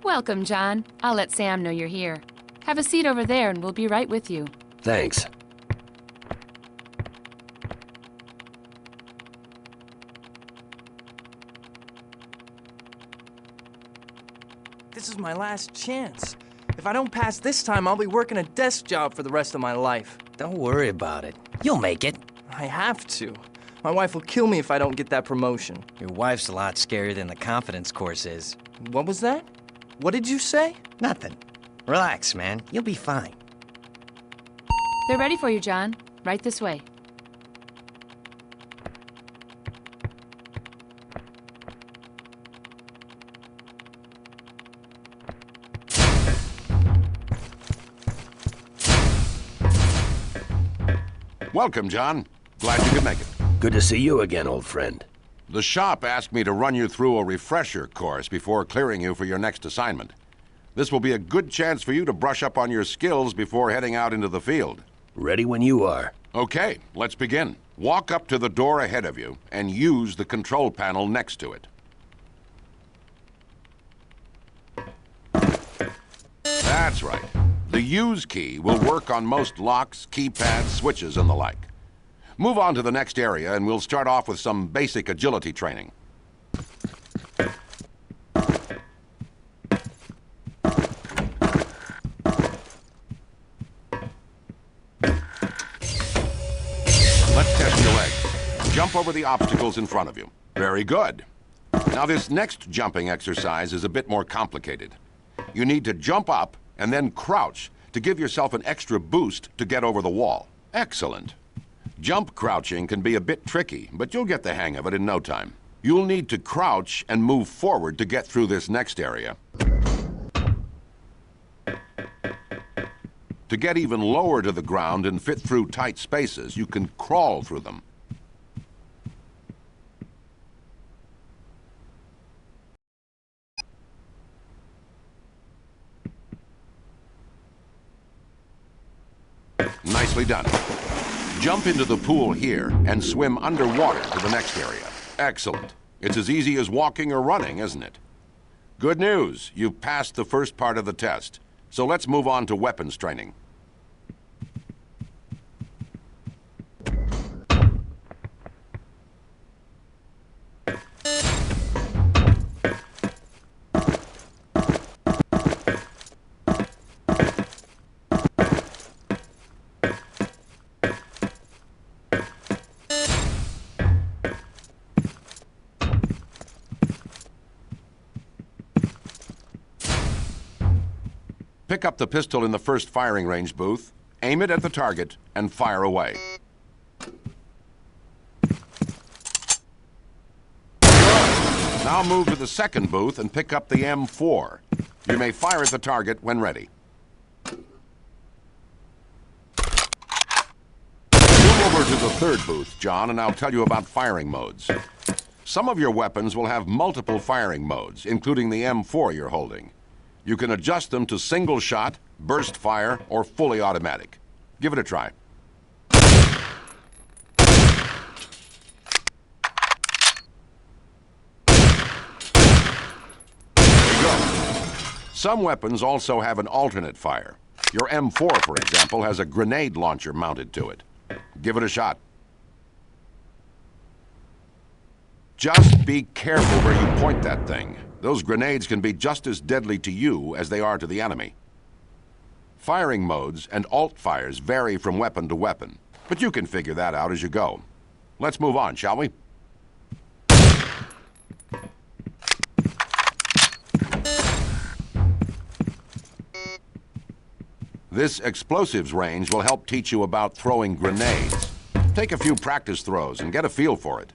Welcome, John. I'll let Sam know you're here. Have a seat over there and we'll be right with you. Thanks. This is my last chance. If I don't pass this time, I'll be working a desk job for the rest of my life. Don't worry about it. You'll make it. I have to. My wife will kill me if I don't get that promotion. Your wife's a lot scarier than the confidence course is. What was that? What did you say? Nothing. Relax, man. You'll be fine. They're ready for you, John. Right this way. Welcome, John. Glad you could make it. Good to see you again, old friend. The shop asked me to run you through a refresher course before clearing you for your next assignment. This will be a good chance for you to brush up on your skills before heading out into the field. Ready when you are. Okay, let's begin. Walk up to the door ahead of you and use the control panel next to it. That's right. The use key will work on most locks, keypads, switches, and the like. Move on to the next area and we'll start off with some basic agility training. Let's test your legs. Jump over the obstacles in front of you. Very good. Now this next jumping exercise is a bit more complicated. You need to jump up and then crouch to give yourself an extra boost to get over the wall. Excellent. Jump crouching can be a bit tricky, but you'll get the hang of it in no time. You'll need to crouch and move forward to get through this next area. To get even lower to the ground and fit through tight spaces, you can crawl through them. Nicely done. Jump into the pool here and swim underwater to the next area. Excellent. It's as easy as walking or running, isn't it? Good news. You've passed the first part of the test. So let's move on to weapons training. Pick up the pistol in the first firing range booth, aim it at the target, and fire away. Now move to the second booth and pick up the M4. You may fire at the target when ready. Move over to the third booth, John, and I'll tell you about firing modes. Some of your weapons will have multiple firing modes, including the M4 you're holding. You can adjust them to single shot, burst fire, or fully automatic. Give it a try. There you go. Some weapons also have an alternate fire. Your M4, for example, has a grenade launcher mounted to it. Give it a shot. Just be careful where you point that thing. Those grenades can be just as deadly to you as they are to the enemy. Firing modes and alt fires vary from weapon to weapon, but you can figure that out as you go. Let's move on, shall we? This explosives range will help teach you about throwing grenades. Take a few practice throws and get a feel for it.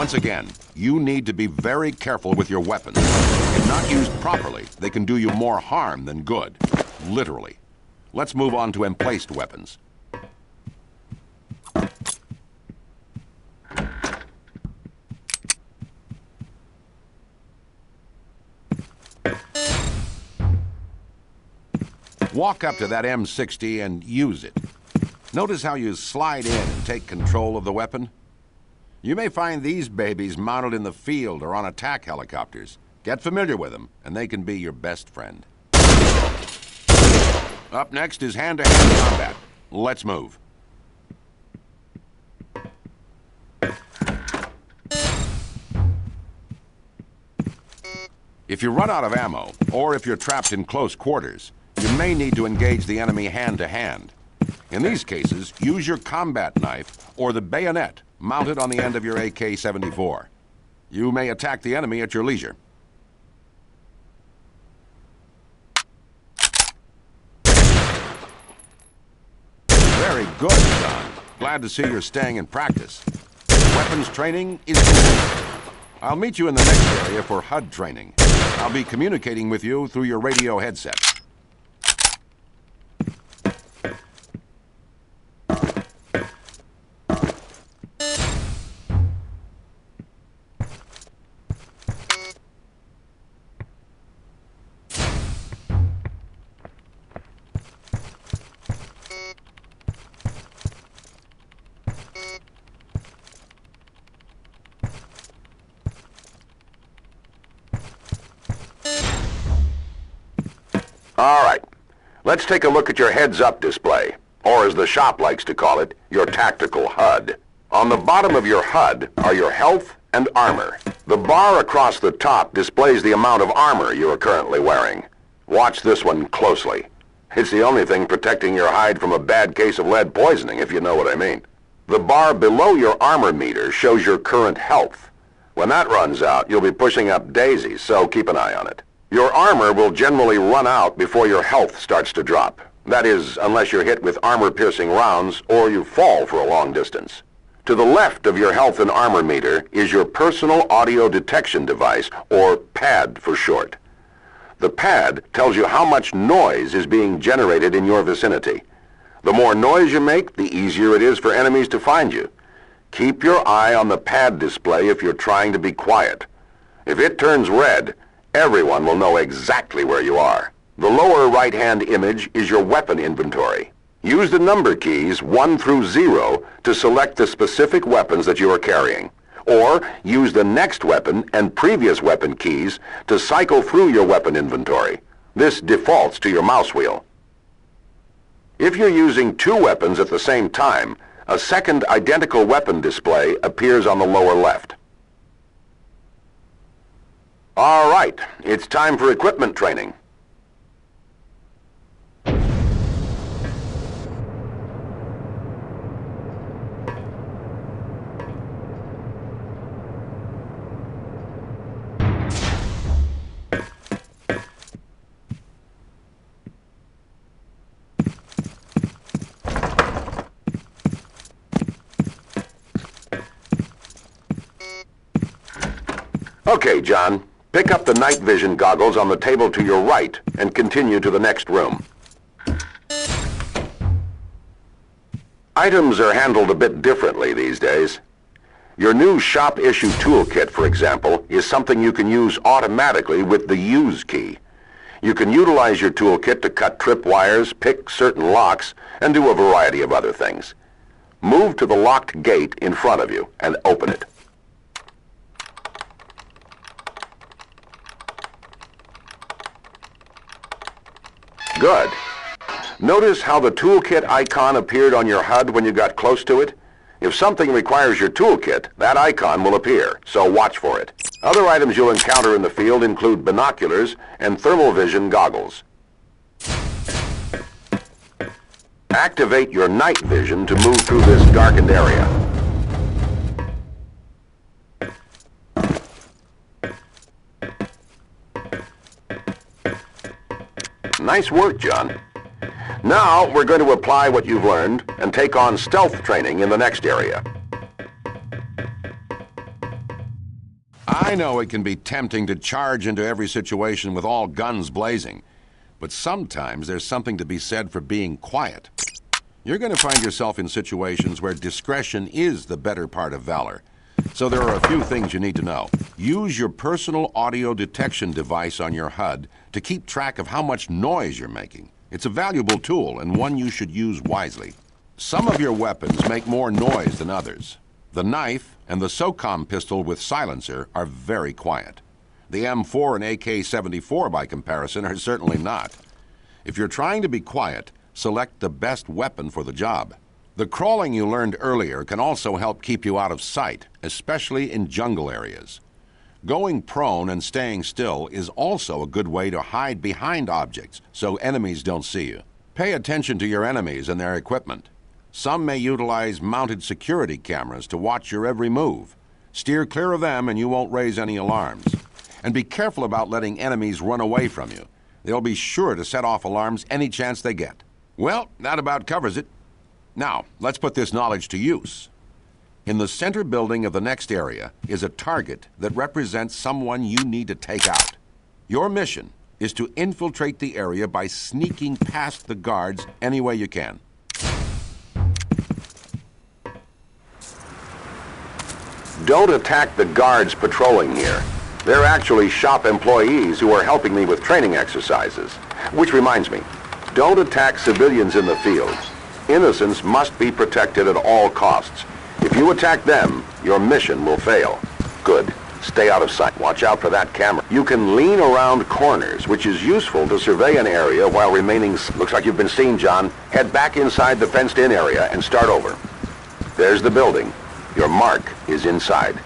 Once again, you need to be very careful with your weapons. If not used properly, they can do you more harm than good. literally. Let's move on to emplaced weapons. Walk up to that M60 and use it. Notice how you slide in and take control of the weapon? You may find these babies mounted in the field or on attack helicopters. Get familiar with them, and they can be your best friend. Up next is hand-to-hand combat. Let's move. If you run out of ammo, or if you're trapped in close quarters, you may need to engage the enemy hand-to-hand. In these cases, use your combat knife or the bayonet mounted on the end of your AK-74. You may attack the enemy at your leisure. Very good, John. Glad to see you're staying in practice. Weapons training is complete. I'll meet you in the next area for HUD training. I'll be communicating with you through your radio headset. All right, let's take a look at your heads-up display, or as the shop likes to call it, your tactical HUD. On the bottom of your HUD are your health and armor. The bar across the top displays the amount of armor you are currently wearing. Watch this one closely. It's the only thing protecting your hide from a bad case of lead poisoning, if you know what I mean. The bar below your armor meter shows your current health. When that runs out, you'll be pushing up daisies, so keep an eye on it. Your armor will generally run out before your health starts to drop. That is, unless you're hit with armor-piercing rounds or you fall for a long distance. To the left of your health and armor meter is your personal audio detection device, or PAD for short. The PAD tells you how much noise is being generated in your vicinity. The more noise you make, the easier it is for enemies to find you. Keep your eye on the PAD display if you're trying to be quiet. If it turns red, everyone will know exactly where you are. The lower right-hand image is your weapon inventory. Use the number keys 1 through 0 to select the specific weapons that you are carrying. Or use the next weapon and previous weapon keys to cycle through your weapon inventory. This defaults to your mouse wheel. If you're using 2 weapons at the same time, a second identical weapon display appears on the lower left. All right, it's time for equipment training. Okay, John. Pick up the night vision goggles on the table to your right and continue to the next room. Items are handled a bit differently these days. Your new shop-issue toolkit, for example, is something you can use automatically with the Use key. You can utilize your toolkit to cut tripwires, pick certain locks, and do a variety of other things. Move to the locked gate in front of you and open it. Good. Notice how the toolkit icon appeared on your HUD when you got close to it? If something requires your toolkit, that icon will appear, so watch for it. Other items you'll encounter in the field include binoculars and thermal vision goggles. Activate your night vision to move through this darkened area. Nice work, John. Now, we're going to apply what you've learned and take on stealth training in the next area. I know it can be tempting to charge into every situation with all guns blazing, but sometimes there's something to be said for being quiet. You're going to find yourself in situations where discretion is the better part of valor. So there are a few things you need to know. Use your personal audio detection device on your HUD to keep track of how much noise you're making. It's a valuable tool and one you should use wisely. Some of your weapons make more noise than others. The knife and the SOCOM pistol with silencer are very quiet. The M4 and AK-74 by comparison are certainly not. If you're trying to be quiet, select the best weapon for the job. The crawling you learned earlier can also help keep you out of sight, especially in jungle areas. Going prone and staying still is also a good way to hide behind objects so enemies don't see you. Pay attention to your enemies and their equipment. Some may utilize mounted security cameras to watch your every move. Steer clear of them and you won't raise any alarms. And be careful about letting enemies run away from you. They'll be sure to set off alarms any chance they get. Well, that about covers it. Now, let's put this knowledge to use. In the center building of the next area is a target that represents someone you need to take out. Your mission is to infiltrate the area by sneaking past the guards any way you can. Don't attack the guards patrolling here. They're actually shop employees who are helping me with training exercises. Which reminds me, don't attack civilians in the fields. Innocents must be protected at all costs. If you attack them, your mission will fail. Good. Stay out of sight. Watch out for that camera. You can lean around corners, which is useful to survey an area while remaining... Looks like you've been seen, John. Head back inside the fenced-in area and start over. There's the building. Your mark is inside.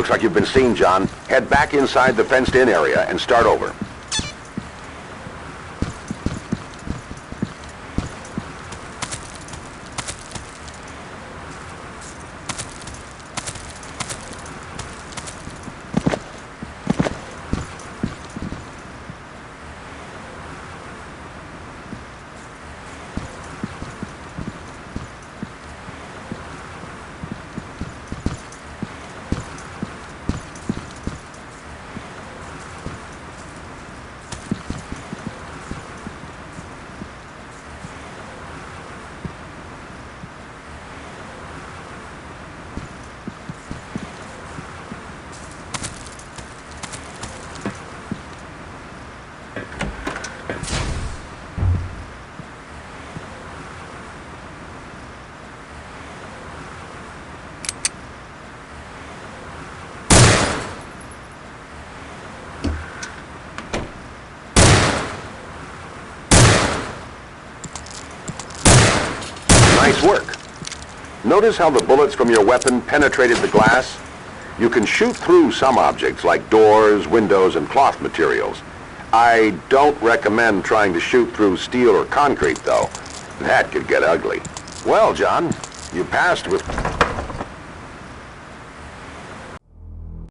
Looks like you've been seen, John. Head back inside the fenced-in area and start over. Nice work. Notice how the bullets from your weapon penetrated the glass? You can shoot through some objects like doors, windows, and cloth materials. I don't recommend trying to shoot through steel or concrete, though. That could get ugly. Well, John, you passed with...